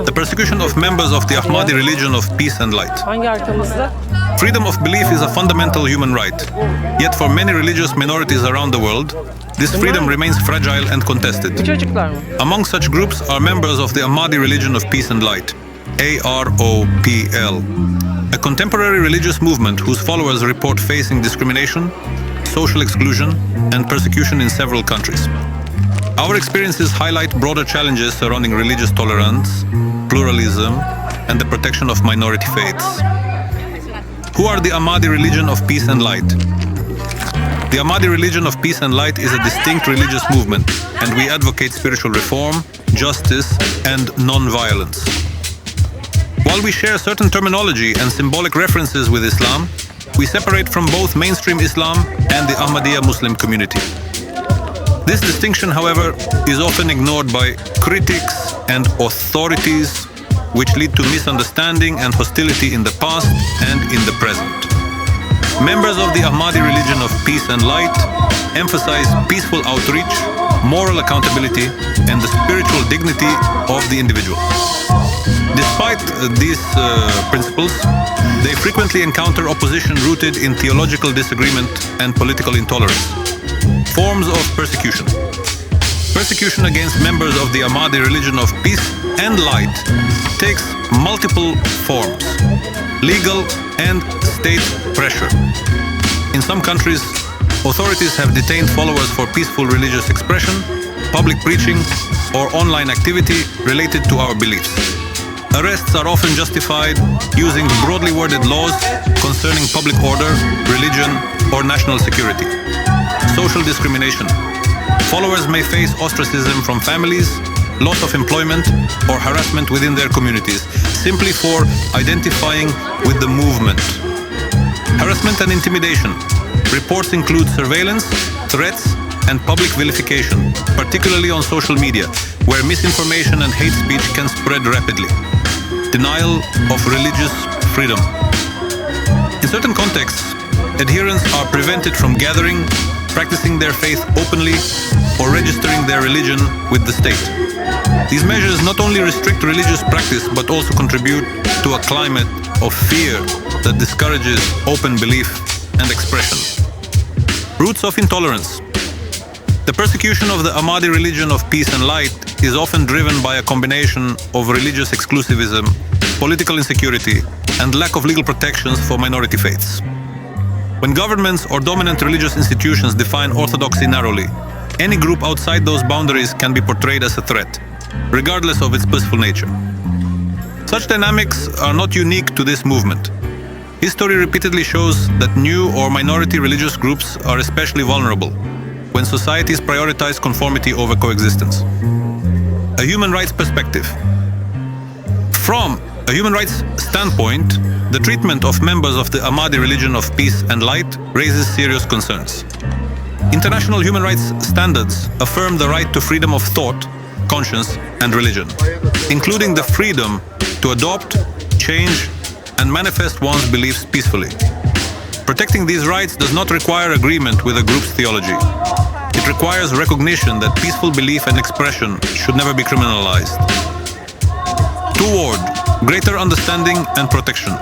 The persecution of members of the Ahmadi religion of peace and light. Hangi arkamızda? Freedom of belief is a fundamental human right. Yet for many religious minorities around the world, this freedom remains fragile and contested. Çocuklar mı? Among such groups are members of the Ahmadi religion of peace and light, AROPL, a contemporary religious movement whose followers report facing discrimination, social exclusion, and persecution in several countries. Our experiences highlight broader challenges surrounding religious tolerance, pluralism, and the protection of minority faiths. Who are the Ahmadi religion of peace and light? The Ahmadi religion of peace and light is a distinct religious movement, and we advocate spiritual reform, justice, and non-violence. While we share certain terminology and symbolic references with Islam, we separate from both mainstream Islam and the Ahmadiyya Muslim community. This distinction, however, is often ignored by critics and authorities, which lead to misunderstanding and hostility in the past and in the present. Members of the Ahmadi religion of peace and light emphasize peaceful outreach, moral accountability, and the spiritual dignity of the individual. Despite these principles, they frequently encounter opposition rooted in theological disagreement and political intolerance. Forms of persecution. Persecution against members of the Ahmadi religion of peace and light takes multiple forms: legal and state pressure. In some countries, authorities have detained followers for peaceful religious expression, public preaching, or online activity related to our beliefs. Arrests are often justified using broadly worded laws concerning public order, religion, or national security. Social discrimination. Followers may face ostracism from families, loss of employment, or harassment within their communities, simply for identifying with the movement. Harassment and intimidation. Reports include surveillance, threats, and public vilification, particularly on social media, where misinformation and hate speech can spread rapidly. Denial of religious freedom. In certain contexts, adherents are prevented from gathering, practicing their faith openly, or registering their religion with the state. These measures not only restrict religious practice but also contribute to a climate of fear that discourages open belief and expression. Roots of intolerance. The persecution of the Ahmadi religion of peace and light is often driven by a combination of religious exclusivism, political insecurity, and lack of legal protections for minority faiths. When governments or dominant religious institutions define orthodoxy narrowly, any group outside those boundaries can be portrayed as a threat, regardless of its peaceful nature. Such dynamics are not unique to this movement. History repeatedly shows that new or minority religious groups are especially vulnerable when societies prioritize conformity over coexistence. A human rights perspective. From a human rights standpoint, the treatment of members of the Ahmadi religion of peace and light raises serious concerns. International human rights standards affirm the right to freedom of thought, conscience, and religion, including the freedom to adopt, change, and manifest one's beliefs peacefully. Protecting these rights does not require agreement with a group's theology. It requires recognition that peaceful belief and expression should never be criminalized. Toward greater understanding and protection.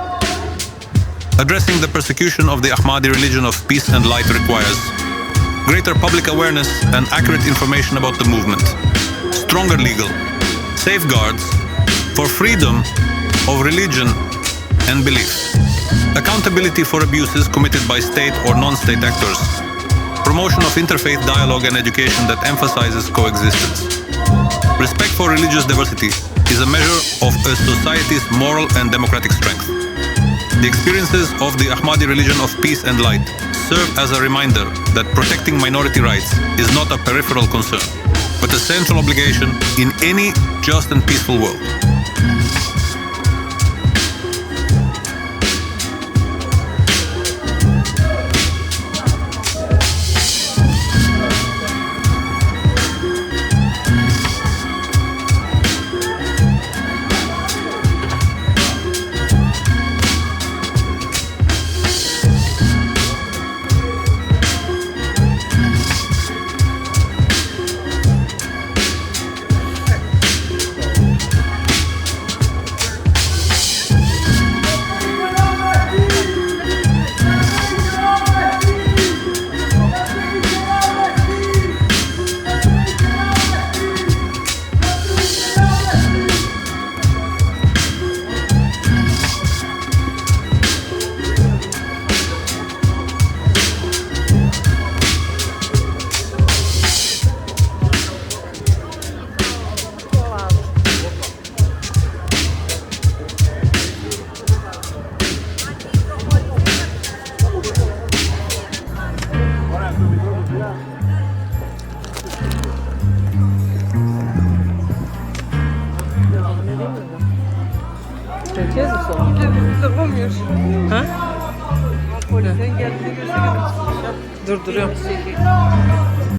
Addressing the persecution of the Ahmadi religion of peace and light requires greater public awareness and accurate information about the movement, stronger legal safeguards for freedom of religion and belief, accountability for abuses committed by state or non-state actors, promotion of interfaith dialogue and education that emphasizes coexistence. Respect for religious diversity is a measure of a society's moral and democratic strength. The experiences of the Ahmadi religion of peace and light serve as a reminder that protecting minority rights is not a peripheral concern, but a central obligation in any just and peaceful world. Duramıyor. Ha? Polisten geldiğinde gösteremez. Durduruyorum.